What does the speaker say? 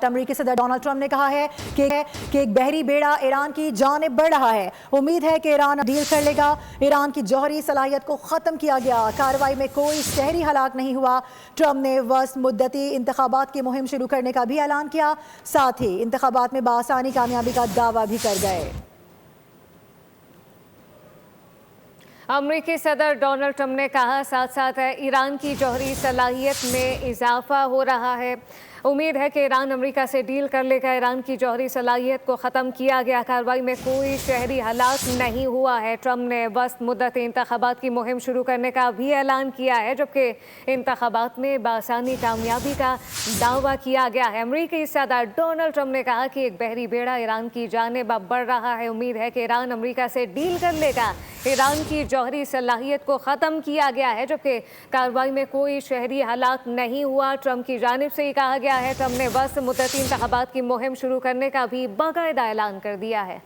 امریکی صدر Donald Trump نے کہا ہے کہ ایک بحری بیڑا ایران کی جانب بڑھ رہا ہے۔ امید ہے کہ ایران ڈیل کر لے گا۔ ایران کی جوہری صلاحیت کو ختم کیا گیا۔ کارروائی میں کوئی شہری ہلاک نہیں ہوا۔ ٹرمپ نے وسط مدتی انتخابات کی مہم شروع کرنے کا بھی اعلان کیا، ساتھ ہی انتخابات میں بآسانی کامیابی کا دعویٰ بھی کر گئے۔ امریکی صدر ڈونلڈ ٹرمپ نے کہا ساتھ ساتھ ایران کی جوہری صلاحیت میں اضافہ ہو رہا ہے۔ امید ہے کہ ایران امریکہ سے ڈیل کر لے گا۔ ایران کی جوہری صلاحیت کو ختم کیا گیا۔ کارروائی میں کوئی شہری ہلاک نہیں ہوا ہے۔ ٹرمپ نے وسط مدتی انتخابات کی مہم شروع کرنے کا بھی اعلان کیا ہے، جبکہ انتخابات میں بآسانی کامیابی کا دعویٰ کیا گیا ہے۔ امریکی صدر ڈونلڈ ٹرمپ نے کہا کہ ایک بحری بیڑا ایران کی جانب اب بڑھ رہا ہے۔ امید ہے کہ ایران امریکہ سے ڈیل کر لے گا۔ ایران کی جوہری صلاحیت کو ختم کیا گیا ہے، جبکہ کارروائی میں کوئی شہری ہلاک نہیں ہوا۔ ٹرمپ کی جانب سے یہ کہا گیا ہے۔ ٹرمپ نے وسط مدتی انتخابات کی مہم شروع کرنے کا بھی باقاعدہ اعلان کر دیا ہے۔